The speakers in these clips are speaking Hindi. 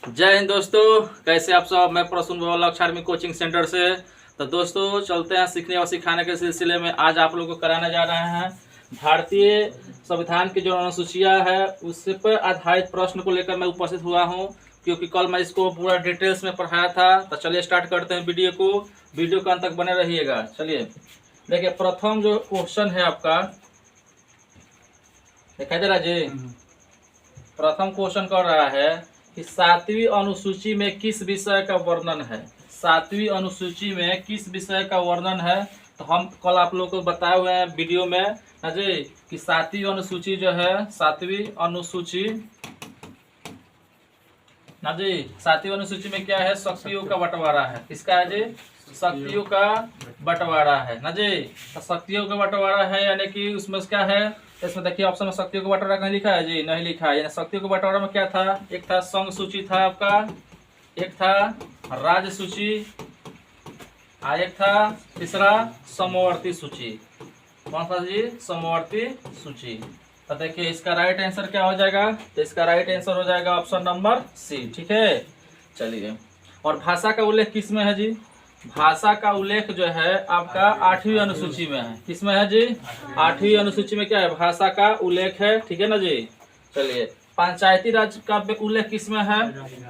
जय हिंद दोस्तों, कैसे आप सब। मैं प्रसून लक्ष्य आर्मी कोचिंग सेंटर से। तो दोस्तों चलते हैं सीखने और सिखाने के सिलसिले में। आज आप लोगों को कराने जा रहे हैं भारतीय संविधान की जो अनुसूचियां है उससे पर आधारित प्रश्न को लेकर मैं उपस्थित हुआ हूं, क्योंकि कल मैं इसको पूरा डिटेल्स में पढ़ाया था। तो चलिए स्टार्ट करते हैं वीडियो को अंत तक बने रहिएगा। चलिए देखिए, प्रथम जो क्वेश्चन है आपका दिखाई दे रहा जी। प्रथम क्वेश्चन कर रहा है कि सातवीं अनुसूची में किस विषय का वर्णन है। सातवीं अनुसूची में किस विषय का वर्णन है। तो हम कल आप लोगों को बताए हुए हैं वीडियो में ना जी कि सातवीं अनुसूची जो है, सातवीं अनुसूची ना जी, सातवीं अनुसूची में क्या है, शक्तियों का बंटवारा है। किसका है जी? शक्तियों का बंटवारा है ना जी। तो शक्तियों का बंटवारा है यानी कि उसमें क्या है, इसमें देखिए ऑप्शन में शक्तियों का बंटवारा कहीं लिखा है जी? नहीं लिखा है। यानी शक्तियों के बंटवारा में क्या था, एक था संघ सूची था आपका, एक था राज्य सूची, और एक था तीसरा समवर्ती सूची। कौन सा जी? समवर्ती सूची। तो देखिए इसका राइट आंसर क्या हो जाएगा, तो इसका राइट आंसर हो जाएगा ऑप्शन नंबर सी। ठीक है, चलिए। और भाषा का उल्लेख किस में है जी? भाषा का उल्लेख जो है आपका 8वीं अनुसूची में है। किस में है जी? 8वीं अनुसूची में क्या है, भाषा का उल्लेख है। ठीक है ना जी। चलिए, पंचायती राज का उल्लेख किस में है?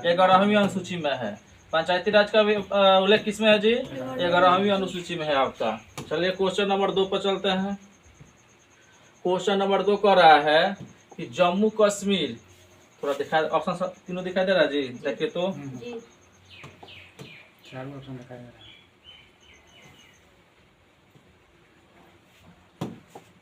11वीं अनुसूची में है। पंचायती राज का उल्लेख किस में है जी? 11वीं अनुसूची में है आपका। चलिए क्वेश्चन नंबर 2 पर चलते हैं। क्वेश्चन नंबर 2 कह रहा है कि जम्मू कश्मीर, थोड़ा दिखा, ऑप्शन तीनों दिखाई दे रहा है जी? देखिए तो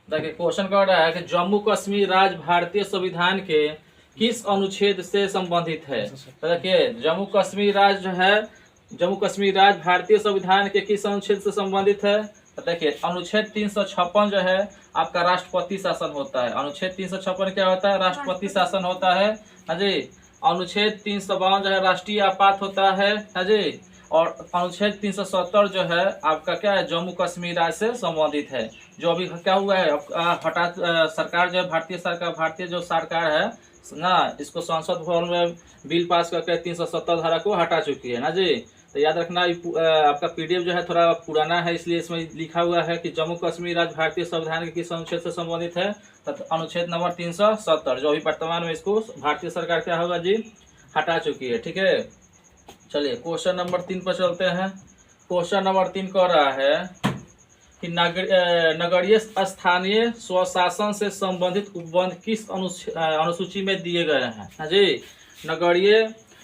देखिए क्वेश्चन कह रहा है कि जम्मू कश्मीर राज्य भारतीय संविधान के किस अनुच्छेद से संबंधित है। तो देखिए जम्मू कश्मीर राज्य जो है, जम्मू कश्मीर राज्य भारतीय संविधान के किस अनुच्छेद से संबंधित है। तो देखिए अनुच्छेद 356 जो है आपका राष्ट्रपति शासन होता है। अनुच्छेद 356 क्या होता है? राष्ट्रपति शासन होता है हाँ जी। अनुच्छेद 352 जो है राष्ट्रीय आपात होता है हाँ जी। और अनुच्छेद 370 जो है आपका क्या है, जम्मू कश्मीर राज्य से संबंधित है। जो अभी क्या हुआ है, सरकार जो है, भारतीय जो सरकार है ना, इसको संसद भवन में बिल पास करके 370 धारा को हटा चुकी है ना जी। तो याद रखना आपका पीडीएफ जो है थोड़ा पुराना है, इसलिए इसमें लिखा हुआ है कि जम्मू कश्मीर राज्य भारतीय संविधान के किस अनुच्छेद से संबंधित है। तो अनुच्छेद नंबर 370, जो अभी वर्तमान में इसको भारतीय सरकार क्या होगा जी, हटा चुकी है। ठीक है, चलिए क्वेश्चन नंबर 3 पर चलते हैं। क्वेश्चन नंबर 3 कह रहा है कि नगरीय स्थानीय स्वशासन से संबंधित उपबंध किस अनुसूची में दिए गए हैं हाँ जी। नगरीय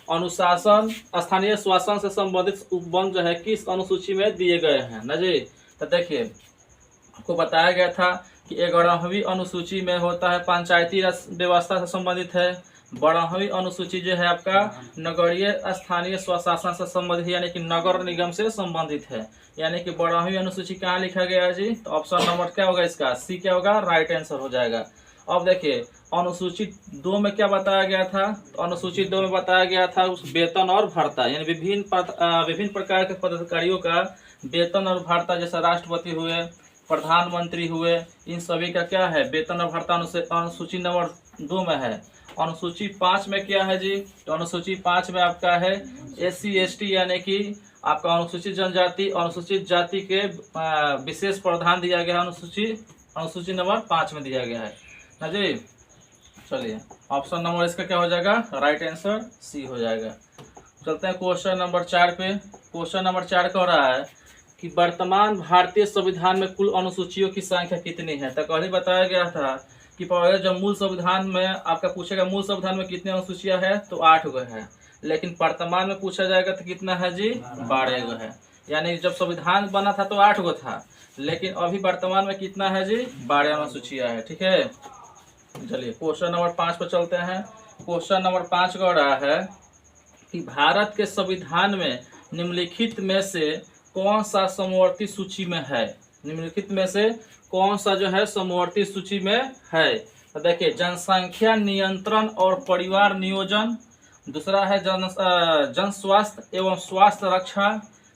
अनुशासन स्थानीय शासन से संबंधित उपबंध जो है किस अनुसूची में दिए गए हैं ना जी। तो देखिए आपको बताया गया था कि 11वीं अनुसूची में होता है पंचायती राज व्यवस्था से संबंधित है। 12वीं अनुसूची जो है आपका नगरीय स्थानीय स्वशासन से संबंधित यानी कि नगर निगम से संबंधित है। यानी कि 12वीं अनुसूची कहाँ लिखा गया है जी? तो ऑप्शन नंबर क्या होगा इसका? सी क्या होगा? राइट आंसर हो जाएगा। अब देखिए अनुसूची 2 में क्या बताया गया था? तो अनुसूची 2 में बताया गया था उस वेतन और भत्ता, यानी विभिन्न प्रकार के पदाधिकारियों का वेतन और भत्ता, जैसे राष्ट्रपति हुए, प्रधानमंत्री हुए, इन सभी का क्या है, वेतन और भत्ता अनुसूची नंबर 2 में है। अनुसूची 5 में क्या है जी? तो अनुसूची 5 में आपका है SC ST यानी कि आपका अनुसूचित जनजाति, अनुसूचित जाति के विशेष प्रावधान दिया गया है। अनुसूची नंबर 5 में दिया गया है ना जी। चलिए ऑप्शन नंबर इसका क्या हो जाएगा? राइट आंसर सी हो जाएगा। चलते हैं क्वेश्चन नंबर 4 पे। क्वेश्चन नंबर 4 कह रहा है कि वर्तमान भारतीय संविधान में कुल अनुसूचियों की संख्या कितनी है। तो पहले बताया गया था कि पहले जब मूल संविधान में आपका पूछेगा मूल संविधान में कितनी अनुसूचियां है, तो 8 गो है। लेकिन वर्तमान में पूछा जाएगा तो कितना है जी? 12 गो है। यानी जब संविधान बना था तो 8 गो था, लेकिन अभी वर्तमान में कितना है जी? 12 अनुसूचियां है। ठीक है, चलिए क्वेश्चन नंबर 5 पर चलते हैं। क्वेश्चन नंबर 5 कह रहा है कि भारत के संविधान में निम्नलिखित में से कौन सा समवर्ती सूची में है। निम्नलिखित में से कौन सा जो है समवर्ती सूची में है। तो देखिए जनसंख्या नियंत्रण और परिवार नियोजन, दूसरा है जन स्वास्थ्य एवं स्वास्थ्य रक्षा,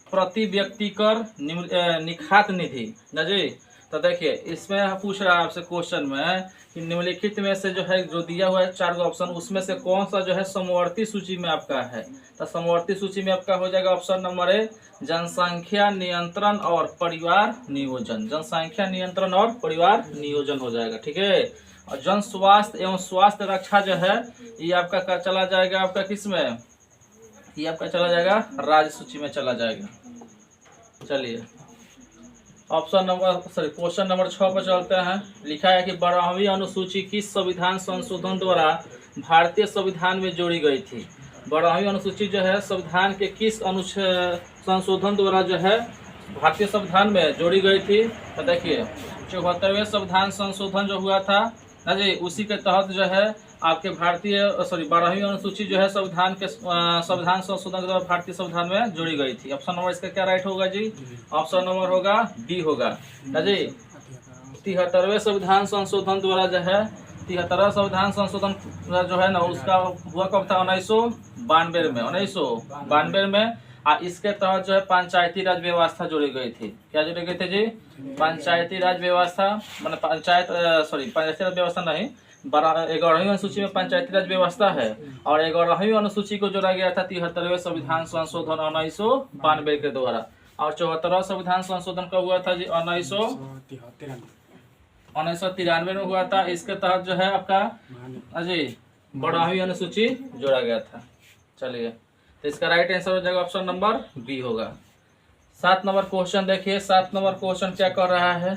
प्रति व्यक्ति कर, निखात निधि ना जी। तो देखिए इसमें पूछ रहा है आपसे क्वेश्चन में कि निम्नलिखित में से जो है जो दिया हुआ है 4 ऑप्शन, उसमें से कौन सा जो है समवर्ती सूची में आपका है। तो समवर्ती सूची में आपका हो जाएगा ऑप्शन नंबर ए, जनसंख्या नियंत्रण और परिवार नियोजन। जनसंख्या नियंत्रण और परिवार नियोजन हो जाएगा, ठीक है। और जन स्वास्थ्य एवं स्वास्थ्य रक्षा जो है ये आपका चला जाएगा आपका किस में, ये आपका चला जाएगा राज्य सूची में चला जाएगा। चलिए ऑप्शन नंबर क्वेश्चन नंबर 6 पर चलते हैं। लिखा है कि 12वीं अनुसूची किस संविधान संशोधन द्वारा भारतीय संविधान में जोड़ी गई थी। 12वीं अनुसूची जो है संविधान के किस संशोधन द्वारा जो है भारतीय संविधान में जोड़ी गई थी। तो देखिए 74वें संविधान संशोधन जो हुआ था ना जी, उसी के तहत जो है आपके 12वीं अनुसूची जो है संविधान संशोधन के द्वारा भारतीय संविधान में जोड़ी गई थी। ऑप्शन नंबर इसका क्या राइट होगा जी, ऑप्शन नंबर होगा बी होगा ना जी। 73वें संविधान संशोधन द्वारा जो है 73वां संविधान संशोधन जो है ना उसका हुआ कब था, 1992 में। इसके तहत जो है पंचायती राज व्यवस्था जोड़ी गई थी। क्या जोड़ी गई थी जी, पंचायती राज व्यवस्था, मतलब पंचायती राज व्यवस्था नहीं, 11वीं अनुसूची में पंचायती राज व्यवस्था है और 11वीं अनुसूची को जोड़ा गया था 73वें संविधान संशोधन 1992 के द्वारा। और 74वां संविधान संशोधन कब हुआ था जी, 1993 में हुआ था। इसके तहत जो है आपका जी 12वीं अनुसूची जोड़ा गया था। चलिए तो इसका राइट आंसर हो जाएगा ऑप्शन नंबर बी होगा। 7 नंबर क्वेश्चन देखिए। 7 नंबर क्वेश्चन क्या कर रहा है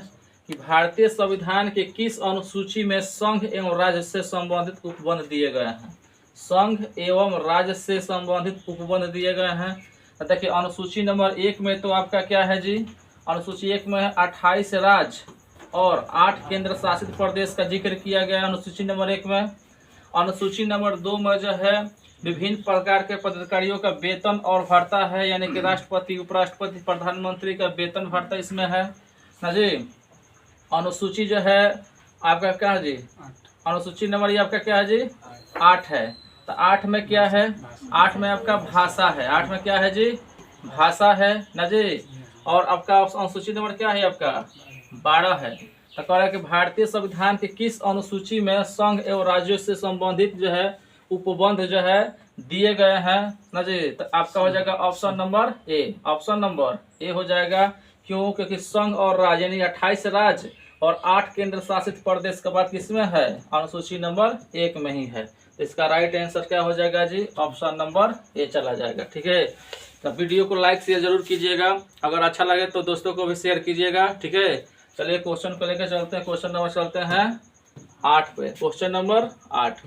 कि भारतीय संविधान के किस अनुसूची में संघ एवं राज्य से संबंधित उपबंध दिए गए हैं। संघ एवं राज्य से संबंधित उपबंध दिए गए हैं। देखिए अनुसूची नंबर 1 में तो आपका क्या है जी, अनुसूची 1 में 28 राज्य और 8 केंद्र शासित प्रदेश का जिक्र किया गया अनुसूची नंबर 1 में। अनुसूची नंबर 2 में जो है विभिन्न प्रकार के पदाधिकारियों का वेतन और भत्ता है, यानी कि राष्ट्रपति, उपराष्ट्रपति, प्रधानमंत्री का वेतन भत्ता इसमें है ना जी। अनुसूची जो है आपका क्या है जी, अनुसूची नंबर ये आपका क्या है जी, 8 है। तो 8 में क्या है, 8 में आपका भाषा है। 8 में क्या है जी, भाषा है ना जी। और आपका अनुसूची नंबर क्या है आपका 12 है। तो कह रहा है कि भारतीय संविधान के किस अनुसूची में संघ एवं राज्यों से संबंधित जो है उपबंध जो है दिए गए हैं ना जी। तो आपका हो जाएगा option number A, option number A हो जाएगा। क्यों, क्योंकि संघ और राज्य यानी 28 राज्य और 8 केंद्र शासित प्रदेश का बात किसमें है, अनुसूची नंबर 1 में ही है। तो इसका राइट आंसर क्या हो जाएगा जी, ऑप्शन नंबर ए चला जाएगा, ठीक है। तो वीडियो को लाइक शेयर जरूर कीजिएगा, अगर अच्छा लगे तो दोस्तों को भी शेयर कीजिएगा, ठीक है। चलिए क्वेश्चन को लेकर चलते हैं। क्वेश्चन नंबर चलते हैं 8 पे। क्वेश्चन नंबर 8,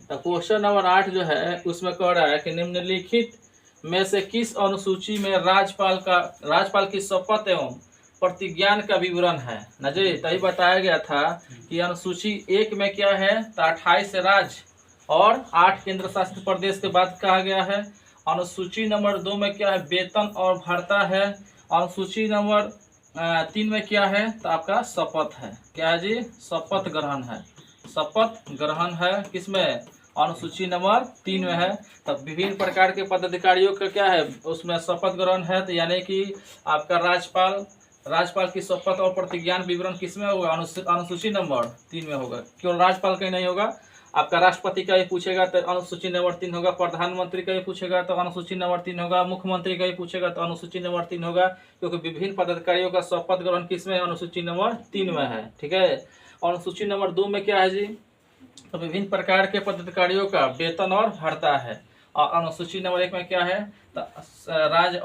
तो क्वेश्चन नंबर 8 जो है उसमें कह रहा है कि निम्नलिखित में से किस अनुसूची में राज्यपाल की शपथ एवं प्रतिज्ञान का विवरण है ना जी। तभी बताया गया था कि अनुसूची 1 में क्या है, तो 28 राज्य और 8 केंद्र शासित प्रदेश के बाद कहा गया है। अनुसूची नंबर 2 में क्या है, वेतन और भत्ता है। अनुसूची नंबर 3 में क्या है, तो आपका शपथ है। क्या है जी, शपथ ग्रहण है। शपथ ग्रहण है किसमें, अनुसूची नंबर 3 में है। तब विभिन्न प्रकार के पदाधिकारियों का क्या है, उसमें शपथ ग्रहण है। तो यानी कि आपका राज्यपाल की शपथ और प्रतिज्ञान विवरण किसमें होगा, अनुसूची नंबर 3 में होगा। केवल राज्यपाल का ही नहीं होगा, आपका राष्ट्रपति का ही पूछेगा तो अनुसूची नंबर 3 होगा, प्रधानमंत्री का ही पूछेगा तो अनुसूची नंबर 3 होगा, मुख्यमंत्री का ही पूछेगा तो अनुसूची नंबर 3 होगा, क्योंकि विभिन्न पदाधिकारियों का शपथ ग्रहण किसमें, अनुसूची नंबर 3 में है, ठीक है। अनुसूची नंबर 2 में क्या है जी, तो विभिन्न प्रकार के पदाधिकारियों का वेतन और भत्ता है। और अनुसूची नंबर 1 में क्या है, तो राज्य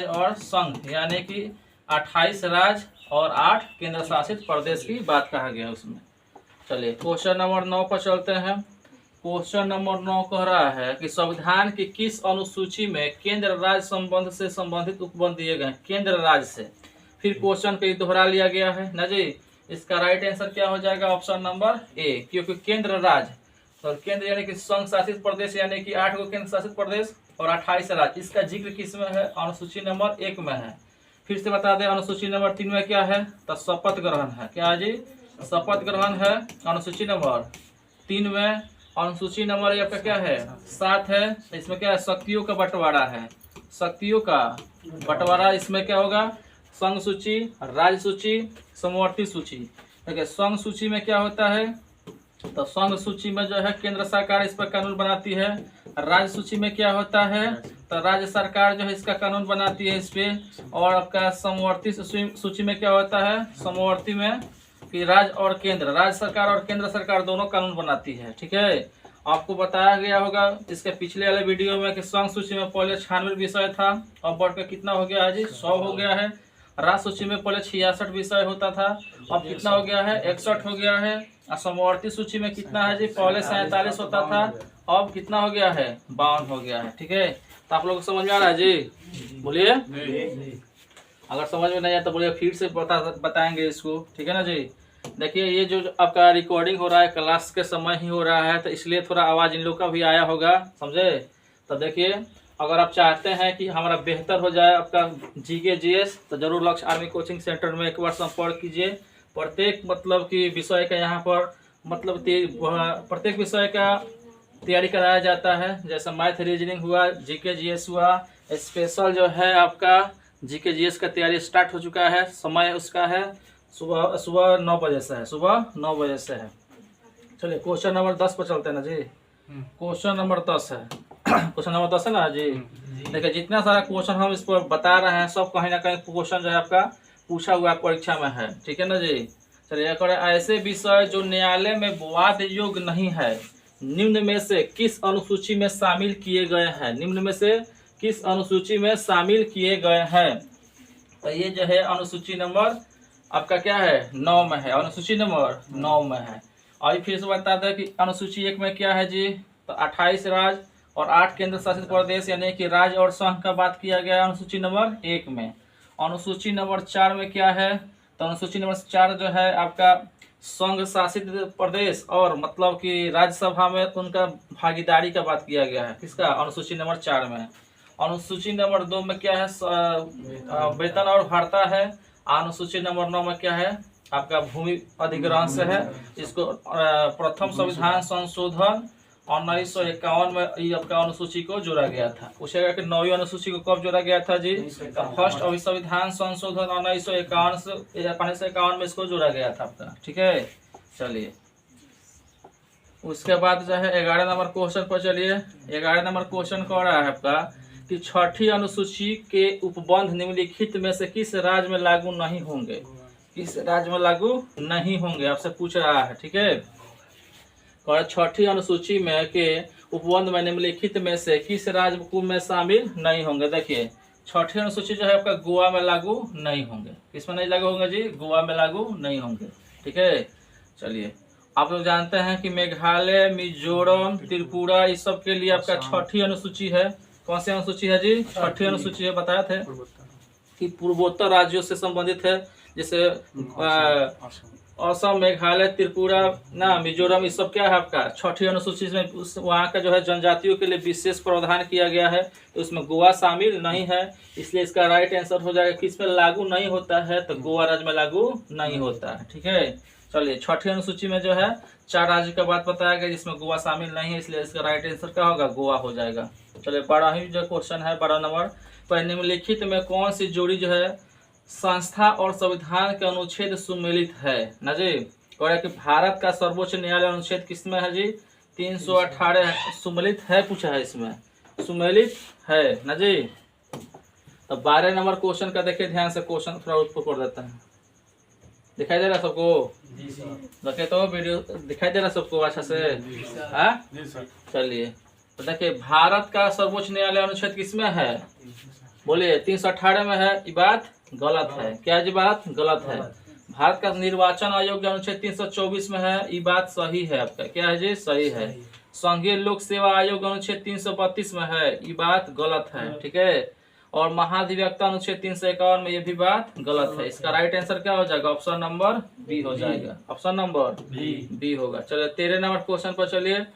और संघ यानी कि 28 राज्य और 8 केंद्र शासित प्रदेश की बात कहा गया है उसमें। चलिए क्वेश्चन नंबर 9 पर चलते हैं। क्वेश्चन नंबर 9 कह रहा है कि संविधान की किस अनुसूची में केंद्र राज्य संबंध से संबंधित उपबंध दिए गए, केंद्र राज्य से। फिर क्वेश्चन को दोहरा लिया गया है ना जी। इसका राइट आंसर क्या हो जाएगा, ऑप्शन नंबर ए, क्योंकि केंद्र राज्य तो केंद्र यानी कि संघ शासित प्रदेश यानी कि 8 को केंद्र शासित प्रदेश और 28 राज्य, इसका जिक्र किस में है, अनुसूची नंबर 1 में है। फिर से बता दें अनुसूची नंबर 3 में क्या है, तो शपथ ग्रहण है। क्या जी, शपथ ग्रहण है अनुसूची नंबर 3 में। अनुसूची नंबर आपका क्या है, 7 है। इसमें क्या है, शक्तियों का बंटवारा है, शक्तियों का बंटवारा इसमें क्या होगा, संघ सूची, राज्य सूची, समवर्ती सूची। देखिए संघ सूची में क्या होता है, तो संघ सूची में जो है केंद्र सरकार इस पर कानून बनाती है। राज्य सूची में क्या होता है, तो राज्य सरकार जो है इसका कानून बनाती है इस पे। और आपका समवर्ती सूची में क्या होता है, समवर्ती में कि राज्य और केंद्र, राज्य सरकार और केंद्र सरकार दोनों कानून बनाती है। ठीक है, आपको बताया गया होगा इसके पिछले वाले वीडियो में कि संघ सूची में पहले 96 विषय था, अब बढ़कर कितना हो गया है जी, 100 हो गया है। राज्य सूची में पहले 66 विषय होता था, अब कितना हो गया है, 61 हो गया है। और समवर्ती सूची में कितना है जी, पहले 47 होता था, अब कितना हो गया है, 52 हो गया है। ठीक है, तो आप लोग को समझ में आ रहा है जी, बोलिए। अगर समझ में नहीं आया तो बोलिए, फिर से बताएंगे इसको। ठीक है ना जी। देखिए ये जो आपका रिकॉर्डिंग हो रहा है क्लास के समय ही हो रहा है, तो इसलिए थोड़ा आवाज़ इन लोग का भी आया होगा, समझे। तो देखिए अगर आप चाहते हैं कि हमारा बेहतर हो जाए आपका जीके जीएस, तो जरूर लक्ष्य आर्मी कोचिंग सेंटर में एक बार संपर्क कीजिए। प्रत्येक मतलब कि विषय का यहाँ पर मतलब प्रत्येक विषय का तैयारी कराया जाता है। जैसे मैथ रीजनिंग हुआ, जीके जीएस हुआ, स्पेशल जो है आपका जीके जीएस का तैयारी स्टार्ट हो चुका है। समय उसका है सुबह 9 बजे से है, सुबह 9 बजे से है। चलिए क्वेश्चन नंबर 10 पर चलते हैं ना जी। क्वेश्चन नंबर 10 है, क्वेश्चन नंबर 10 है ना जी। देखिए जितना सारा क्वेश्चन हम इस पर बता रहे हैं सब कहीं ना कहीं क्वेश्चन जो है आपका पूछा हुआ परीक्षा में है। ठीक है ना जी। चलिए एक ऐसे विषय जो न्यायालय में विवाद योग्य नहीं है, निम्न में से किस अनुसूची में शामिल किए गए हैं, निम्न में से किस अनुसूची में शामिल किए गए हैं। तो ये जो है अनुसूची नंबर आपका क्या है, 9 में है, अनुसूची नंबर 9 में है। और फिर से बता दें कि अनुसूची 1 में क्या है जी, तो 28 राज्य और 8 केंद्र शासित प्रदेश, यानी कि राज्य और संघ का बात किया गया है अनुसूची नंबर 1 में। अनुसूची नंबर 4 में क्या है, तो अनुसूची नंबर 4 जो है आपका संघ शासित प्रदेश और मतलब कि राज्यसभा में उनका भागीदारी का बात किया गया है, किसका, अनुसूची नंबर 4 में। अनुसूची नंबर 2 में क्या है, वेतन और भत्ता है। अनुसूची नंबर 9 में क्या है, आपका भूमि अधिग्रहण से है। इसको प्रथम संविधान संशोधन 1951 में ये आपका अनुसूची को जोड़ा गया था। पूछेगा कि 9वीं अनुसूची को कब जोड़ा गया था जी, तो फर्स्ट संविधान संशोधन 1951 में इसको जोड़ा गया था आपका। ठीक है, चलिए उसके बाद जो है 11 नंबर क्वेश्चन पर चलिए। 11 नंबर क्वेश्चन कह रहा है आपका कि 6ठी अनुसूची के उपबंध निम्नलिखित में से किस राज्य में लागू नहीं होंगे, किस राज्य में लागू नहीं होंगे, आपसे पूछ रहा है। ठीक है, और 6ठी अनुसूची में के उपबंध में निम्नलिखित में से किस राज्य में शामिल नहीं होंगे। देखिए 6ठी अनुसूची जो है आपका गोवा में लागू नहीं होंगे, किसमें नहीं लागू होंगे जी, गोवा में लागू नहीं होंगे। ठीक है, चलिए आप लोग जानते हैं कि मेघालय, मिजोरम, त्रिपुरा इस सब के लिए आपका 6ठी अनुसूची है। कौन सी अनुसूची है जी, 6ठी अनुसूची है। बताया थे कि पूर्वोत्तर राज्यों से संबंधित है, जैसे असम, मेघालय, त्रिपुरा ना मिजोरम, इस सब क्या है आपका 6ठी अनुसूची में। वहाँ का जो है जनजातियों के लिए विशेष प्रावधान किया गया है, तो उसमें गोवा शामिल नहीं है। इसलिए इसका राइट आंसर हो जाएगा किस में लागू नहीं होता है, तो गोवा राज्य में लागू नहीं होता है। ठीक है, चलिए 6ठी अनुसूची में जो है 4 राज्य का बात बताया गया जिसमें गोवा शामिल नहीं है, इसलिए इसका राइट आंसर क्या होगा, गोवा हो जाएगा। चलिए 12वीं जो क्वेश्चन है 12 नंबर पर, निम्नलिखित में कौन सी जोड़ी जो है संस्था और संविधान के अनुच्छेद सुमेलित है ना जी। और कि भारत का सर्वोच्च न्यायालय अनुच्छेद किसमें है जी, 318 सुमेलित है, पूछा है इसमें सुमेलित है ना जी। तो 12 नंबर क्वेश्चन का देखिए ध्यान से, क्वेश्चन थोड़ा ऊपर कर देता है, दिखाई दे रहा सबको, देखिए तो वीडियो दिखाई दे रहा सबको अच्छा से, चलिए तो देखिए भारत का सर्वोच्च न्यायालय अनुच्छेद किसमें है, बोलिए 318 में है, ये बात गलत है। क्या जी, बात गलत है। भारत का निर्वाचन आयोग अनुच्छेद 324 में है, ये बात सही है आपका, क्या है जी, सही है। संघीय लोक सेवा आयोग अनुच्छेद 332 में है, ये बात गलत है। ठीक है, और महाधिवक्ता अनुच्छेद 351 में ये भी बात गलत है। इसका राइट आंसर क्या हो जाएगा, ऑप्शन नंबर बी हो जाएगा, ऑप्शन नंबर बी होगा। चलिए 13 नंबर क्वेश्चन पर चलिए।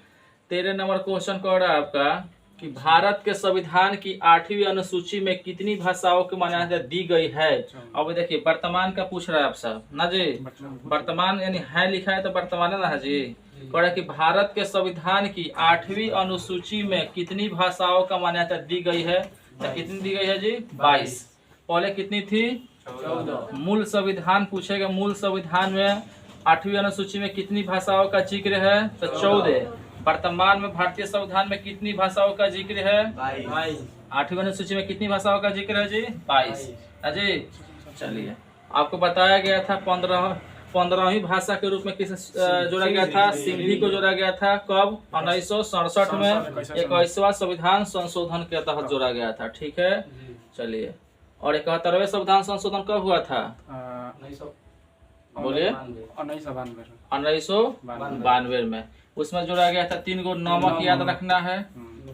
13 नंबर क्वेश्चन कह रहा है आपका कि भारत के संविधान की 8वीं अनुसूची में कितनी भाषाओं की मान्यता दी गई है। अब देखिए वर्तमान का पूछ रहा है आपसे ना जी, वर्तमान यानी है लिखा है तो वर्तमान है ना जी। कह रहा है कि भारत के संविधान की 8वीं अनुसूची में कितनी भाषाओं का मान्यता दी गई है, तो कितनी दी गई है जी, 22। पहले कितनी थी, मूल संविधान पूछेगा, मूल संविधान में 8वीं अनुसूची में कितनी भाषाओं का जिक्र है? तो 14। वर्तमान में भारतीय संविधान में कितनी भाषाओं का जिक्र है? 8वीं अनुसूची में कितनी भाषाओं का जिक्र है जी? 22। अजय चलिए, आपको बताया गया था 15वीं भाषा के रूप में किसे जोड़ा गया था? सिंधी को जोड़ा गया था। कब? 1967 में 21वां संविधान संशोधन के तहत जोड़ा गया था। ठीक है, चलिए। और 71वें संविधान संशोधन कब हुआ था? बोलिए। 1992 में। उसमें जोड़ा गया था 3 गो नमक, याद रखना है।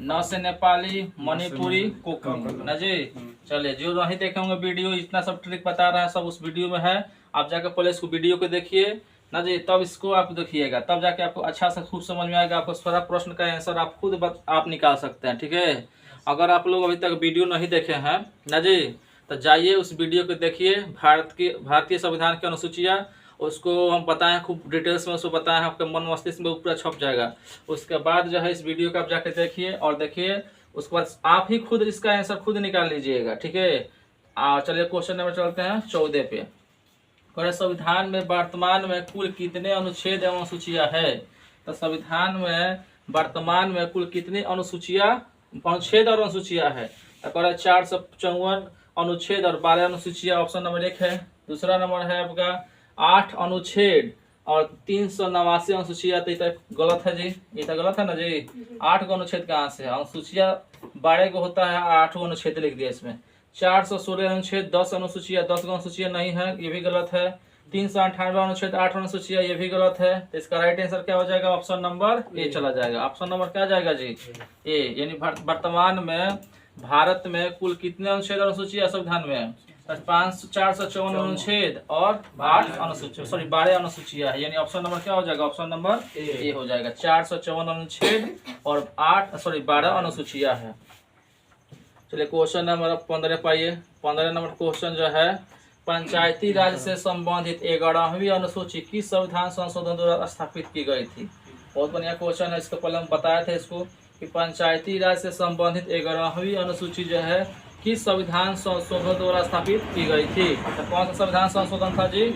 न से नेपाली, मणिपुरी, कोंकणी ना जी। चलिए, जो नहीं देखे होंगे वीडियो, इतना सब ट्रिक बता रहा है, सब उस वीडियो में है। आप जाकर पहले इसको वीडियो को देखिए ना जी, तब इसको आप देखिएगा, तब जाके आपको अच्छा से खूब समझ में आएगा। आपको सारा प्रश्न का आंसर आप खुद आप निकाल सकते हैं। ठीक है, अगर आप लोग अभी तक वीडियो नहीं देखे हैं ना जी, तो जाइए उस वीडियो को देखिए। भारतीय संविधान की अनुसूचियाँ, उसको हम बताएं खूब डिटेल्स में, उसको बताएं, आपके मन मस्तिष्क में पूरा छप जाएगा। उसके बाद जो है इस वीडियो को आप जाके देखिए और देखिए, उसके बाद आप ही खुद इसका आंसर खुद निकाल लीजिएगा। ठीक है, चलिए क्वेश्चन नंबर चलते हैं 14 पे। संविधान में वर्तमान में कुल कितने अनुच्छेद एवं अनुसूचियां है? तो संविधान में वर्तमान में कुल कितनी अनुच्छेद और अनुसूचियां है? 454 अनुच्छेद और 12 अनुसूचियां, ऑप्शन नंबर 1 है। दूसरा नंबर है आपका 8 अनुच्छेद और 389 अनुसूचियां। तो ये गलत है जी, ये तो गलत है ना जी। 8 गो अनुच्छेद कहाँ से? अनुसूचियां 12 गो होता है, 8 गो अनुच्छेद लिख दिया इसमें। 416 अनुच्छेद, 10 अनुसूचियां, 10 गो अनुसूचियां नहीं है, ये भी गलत है। 398 अनुच्छेद, 8 अनुसूचियां, ये भी गलत है। तो इसका राइट आंसर क्या हो जाएगा? ऑप्शन नंबर ए चला जाएगा। ऑप्शन नंबर क्या जाएगा जी? ए। यानी वर्तमान में भारत में कुल कितने अनुच्छेद और अनुसूचियां संविधान में? 454 अनुच्छेद और 8 अनुसूचियां, सॉरी 12 अनुसूचियां है। यानी ऑप्शन नंबर क्या हो जाएगा? ऑप्शन नंबर ए हो जाएगा। 454 अनुच्छेद और 12 अनुसूचियां है। चलिए क्वेश्चन नंबर 15 पाइए। 15 नंबर क्वेश्चन जो है, पंचायती राज से संबंधित 11वीं अनुसूची किस संविधान संशोधन द्वारा स्थापित की गई थी? बहुत बढ़िया क्वेश्चन है। इसको पहले हम बताए थे इसको कि पंचायती राज से संबंधित 11वीं अनुसूची जो है किस संविधान संशोधन द्वारा स्थापित की गई थी? तो कौन सा संविधान संशोधन था जी?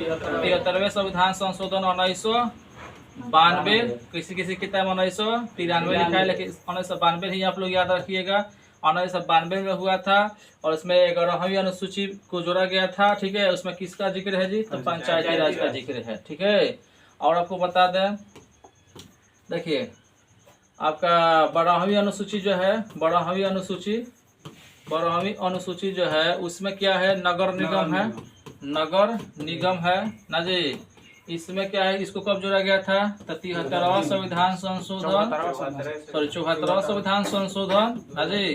73वें संविधान संशोधन 1992। किसी किताब 1993 लिखा है, लेकिन 1992 ही आप लोग याद रखिएगा। 1992 में हुआ था और इसमें 11वीं अनुसूची को जोड़ा गया था। ठीक है, उसमें किसका जिक्र है जी? तो पंचायती राज का जिक्र है। ठीक है, और आपको बता दें, देखिए आपका 12वीं अनुसूची जो है, 12वीं अनुसूची जो है उसमें क्या है? नगर निगम है, नगर निगम है ना जी। इसमें क्या है? इसको कब जोड़ा गया था? तो 73वां संविधान संशोधन, सॉरी 74वां संविधान संशोधन ना जी,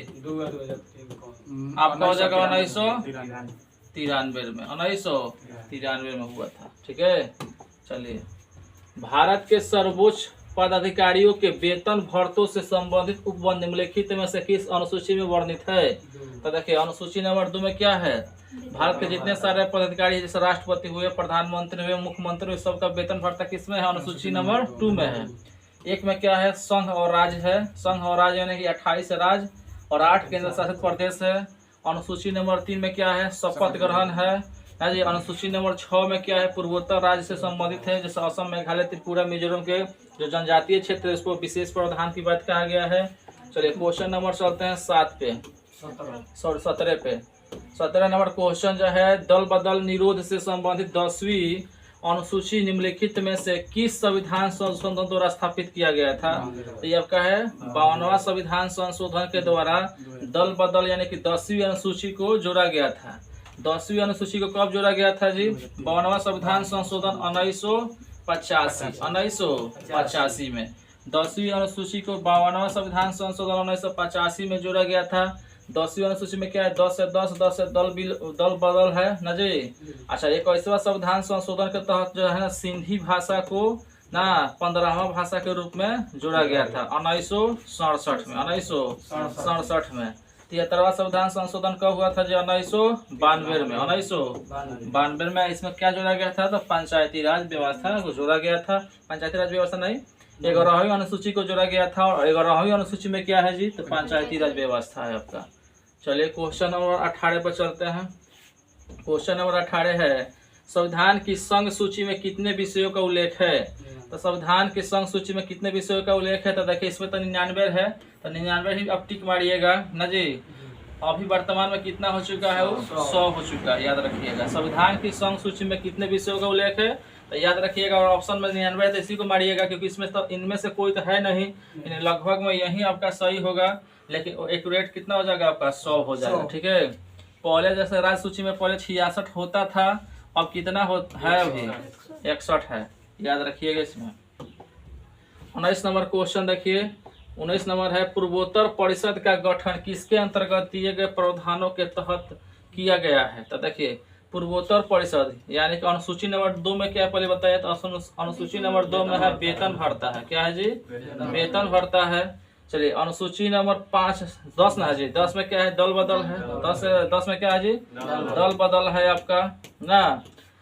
आपका हो जाएगा 1993 में, 1993 में हुआ था। ठीक है, चलिए। भारत के सर्वोच्च पदाधिकारियों के वेतन भत्तों से संबंधित उपबंध निम्नलिखित में से किस अनुसूची में वर्णित है? तो देखिए अनुसूची नंबर 2 में क्या है? भारत के जितने सारे पदाधिकारी जैसे राष्ट्रपति हुए, प्रधानमंत्री हुए, मुख्यमंत्री हुए, सबका वेतन भत्ता किसमें है? अनुसूची नंबर 2 में है। एक में क्या है? संघ और राज्य है। संघ और राज्य यानी कि 28 राज्य और 8 केंद्र शासित प्रदेश है। अनुसूची नंबर 3 में क्या है? शपथ ग्रहण है जी। अनुसूची नंबर 6 में क्या है? पूर्वोत्तर राज्य से संबंधित है, जैसे असम, मेघालय, त्रिपुरा, मिजोरम के जो जनजातीय क्षेत्र है उसको विशेष प्रावधान की बात कहा गया है। चलिए क्वेश्चन नंबर चलते हैं 17 पे। 17 नंबर क्वेश्चन जो है, दल बदल निरोध से संबंधित 10वीं अनुसूची निम्नलिखित में से किस संविधान संशोधन द्वारा स्थापित किया गया था? तो ये आपका है 52वां संविधान संशोधन के द्वारा दल बदल यानी कि 10वीं अनुसूची को जोड़ा गया था। 10वीं अनुसूची को कब जोड़ा गया था जी? 52वां संविधान संशोधन 1985 में 10वीं अनुसूची को 52वां संविधान संशोधन 1985 में जोड़ा गया था। 10वीं अनुसूची में क्या है? 10 से 10 से दल बदल है ना जी। अच्छा, 21वां संविधान संशोधन के तहत जो है ना सिंधी भाषा को ना 15वां भाषा के रूप में जोड़ा गया था 1967 में। 1967 में 73वां संविधान संशोधन कब हुआ था जी? 1992 में। 1992 में इसमें क्या जोड़ा गया था? तो पंचायती राज व्यवस्था को जोड़ा गया था। पंचायती राज व्यवस्था नहीं, 11वीं अनुसूची को जोड़ा गया था और 11वीं अनुसूची में क्या है जी? तो पंचायती राज व्यवस्था है आपका। चलिए क्वेश्चन नंबर 18 पर चलते हैं। क्वेश्चन नंबर 18 है, संविधान की संघ सूची में कितने विषयों का उल्लेख है? तो संविधान की संघ सूची में कितने विषयों का उल्लेख है? तो देखिए इसमें तो 99 है, तो 99 ही अब टिक मारिएगा ना जी। अभी वर्तमान में कितना हो चुका है? वो 100 हो चुका है, याद रखिएगा। संविधान की संघ सूची में कितने विषयों का उल्लेख है? तो याद रखिएगा। और ऑप्शन में 99 है तो इसी को मारिएगा, क्योंकि इसमें तो इनमें से कोई तो है नहीं, लगभग में यही आपका सही होगा, लेकिन एक्यूरेट कितना हो जाएगा आपका? 100 हो जाएगा। ठीक है। पहले जैसे राज्य सूची में पहले 66 होता था, अब कितना है? अभी 61 है, याद रखिएगा। इसमें 19 नंबर क्वेश्चन देखिए। 19 नंबर है, पूर्वोत्तर परिषद का गठन किसके अंतर्गत दिए गए प्रावधानों के तहत किया गया है? तो देखिए पूर्वोत्तर परिषद यानी कि अनुसूची नंबर 2 में क्या पहले बताया? तो अनुसूची नंबर 2 में है वेतन भरता है। क्या है जी? वेतन भरता है। चलिए अनुसूची नंबर 10 ना है जी। 10 में क्या है? दल बदल है। 10 में क्या है जी? दल बदल है आपका ना।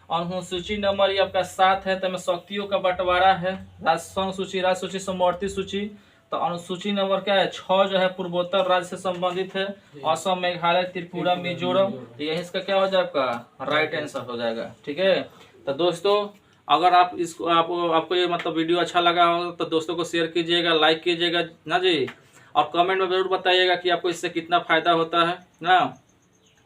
अनुसूची नंबर ये आपका 7 है, तो शक्तियों का बंटवारा है। राजसंघ सूची, राज सूची, समवर्ती सूची। तो अनुसूची नंबर क्या है? 6 जो है पूर्वोत्तर राज्य से संबंधित है, असम, मेघालय, त्रिपुरा, मिजोरम। यही इसका क्या हो जाएगा? आपका राइट आंसर हो जाएगा। ठीक है। तो दोस्तों अगर आप इसको आपको ये मतलब वीडियो अच्छा लगा हो तो दोस्तों को शेयर कीजिएगा, लाइक कीजिएगा ना जी, और कमेंट में जरूर बताइएगा कि आपको इससे कितना फायदा होता है ना।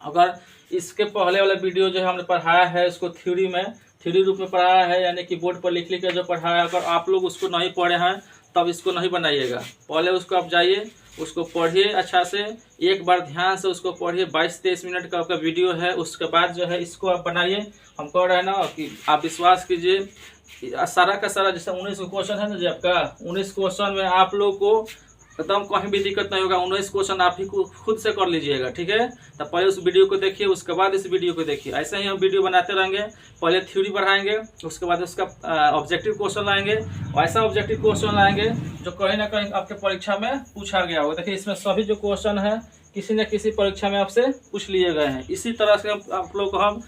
अगर इसके पहले वाला वीडियो जो हमने पढ़ाया है इसको थ्योरी रूप में पढ़ाया है, यानी कि बोर्ड पर लिख के जो पढ़ाया है, अगर आप लोग उसको नहीं पढ़े हैं तब इसको नहीं बनाइएगा। पहले उसको आप जाइए, उसको पढ़िए अच्छा से, एक बार ध्यान से उसको पढ़िए। 22-23 मिनट का आपका वीडियो है। उसके बाद जो है इसको आप बनाइए। हम कह रहे हैं ना कि आप विश्वास कीजिए, सारा का सारा जैसे 19 क्वेश्चन है ना जी आपका, 19 क्वेश्चन में आप लोग को एकदम कहीं भी दिक्कत नहीं होगा। 19 क्वेश्चन आप ही खुद से कर लीजिएगा। ठीक है। तो पहले उस वीडियो को देखिए, उसके बाद इस वीडियो को देखिए। ऐसे ही हम वीडियो बनाते रहेंगे। पहले थ्योरी बढ़ाएंगे, उसके बाद उसका ऑब्जेक्टिव क्वेश्चन लाएंगे, ऐसा ऑब्जेक्टिव क्वेश्चन लाएंगे जो कहीं ना कहीं आपके परीक्षा में पूछा गया होगा। देखिए इसमें सभी जो क्वेश्चन है किसी न किसी परीक्षा में आपसे पूछ लिए गए हैं। इसी तरह से आप लोग को हम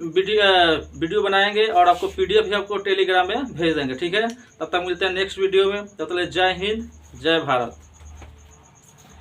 वीडियो बनाएंगे और आपको PDF भी आपको टेलीग्राम में भेज देंगे। ठीक है। तब तक मिलते हैं नेक्स्ट वीडियो में। तब तक जय हिंद, जय भारत।